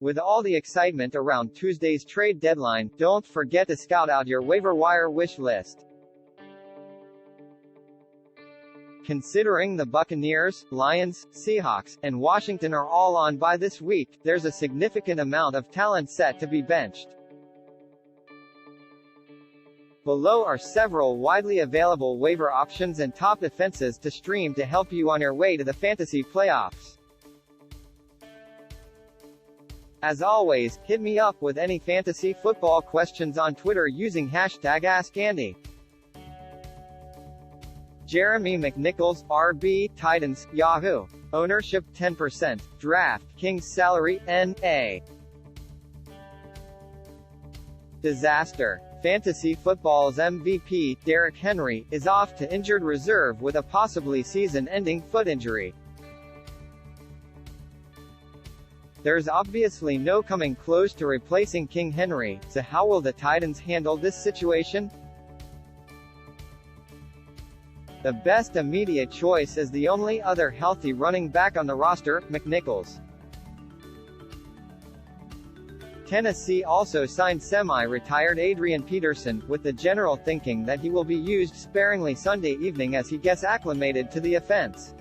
With all the excitement around Tuesday's trade deadline, don't forget to scout out your waiver wire wish list. Considering the Buccaneers, Lions, Seahawks, and Washington are all on bye this week, there's a significant amount of talent set to be benched. Below are several widely available waiver options and top defenses to stream to help you on your way to the fantasy playoffs. As always, hit me up with any fantasy football questions on Twitter using #AskAndy. Jeremy McNichols, RB, Titans, Yahoo. Ownership 10%. Draft, King's salary, N.A. Disaster. Fantasy football's MVP, Derrick Henry, is off to injured reserve with a possibly season-ending foot injury. There's obviously no coming close to replacing King Henry, so how will the Titans handle this situation? The best immediate choice is the only other healthy running back on the roster, McNichols. Tennessee also signed semi-retired Adrian Peterson, with the general thinking that he will be used sparingly Sunday evening as he gets acclimated to the offense.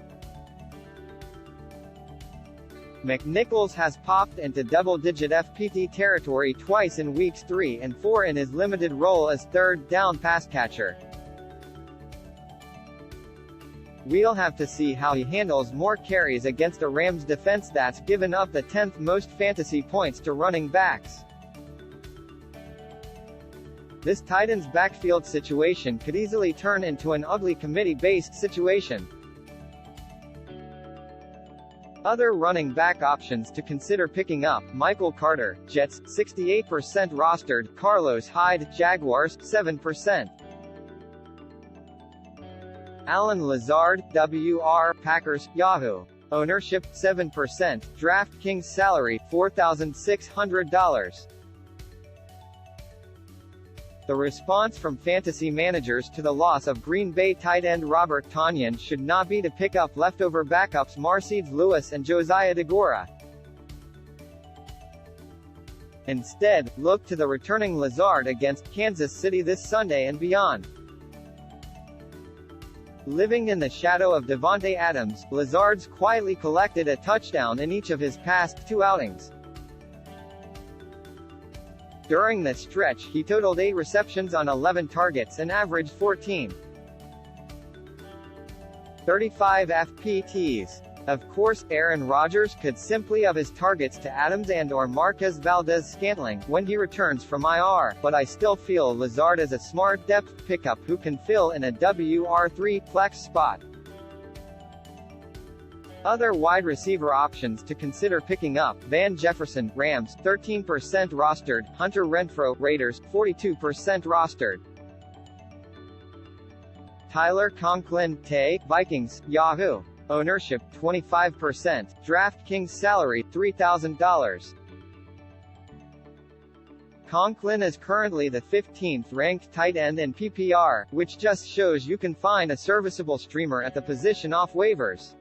McNichols has popped into double-digit FPT territory twice in weeks 3 and 4 in his limited role as third-down pass catcher. We'll have to see how he handles more carries against a Rams defense that's given up the 10th most fantasy points to running backs. This Titans backfield situation could easily turn into an ugly committee-based situation. Other running back options to consider picking up: Michael Carter, Jets, 68% rostered; Carlos Hyde, Jaguars, 7%. Alan Lazard, WR, Packers, Yahoo. Ownership, 7%. DraftKings salary, $4,600. The response from fantasy managers to the loss of Green Bay tight end Robert Tonyan should not be to pick up leftover backups Marcedes Lewis and Josiah DeGuara. Instead, look to the returning Lazard against Kansas City this Sunday and beyond. Living in the shadow of Devontae Adams, Lazard's quietly collected a touchdown in each of his past 2 outings. During this stretch, he totaled 8 receptions on 11 targets and averaged 14.35 FPTs. Of course, Aaron Rodgers could simply of his targets to Adams and/or Marquez Valdes-Scantling when he returns from IR, but I still feel Lazard is a smart depth pickup who can fill in a WR3 flex spot. Other wide receiver options to consider picking up: Van Jefferson, Rams, 13% rostered; Hunter Renfrow, Raiders, 42% rostered; Tyler Conklin, Vikings, Yahoo. Ownership, 25%. DraftKings salary, $3,000. Conklin is currently the 15th ranked tight end in PPR, which just shows you can find a serviceable streamer at the position off waivers.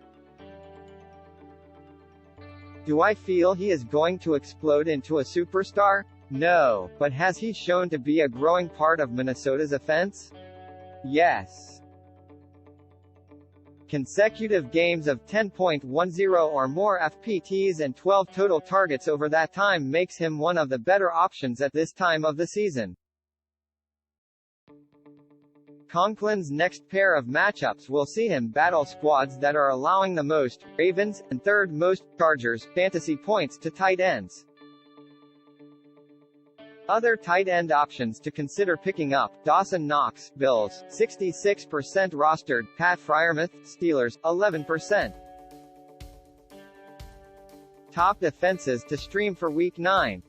Do I feel he is going to explode into a superstar? No, but has he shown to be a growing part of Minnesota's offense? Yes. Consecutive games of 10.10 or more FPTs and 12 total targets over that time makes him one of the better options at this time of the season. Conklin's next pair of matchups will see him battle squads that are allowing the most, Ravens, and third most, Chargers, fantasy points to tight ends. Other tight end options to consider picking up: Dawson Knox, Bills, 66% rostered; Pat Freiermuth, Steelers, 11%. Top defenses to stream for Week 9.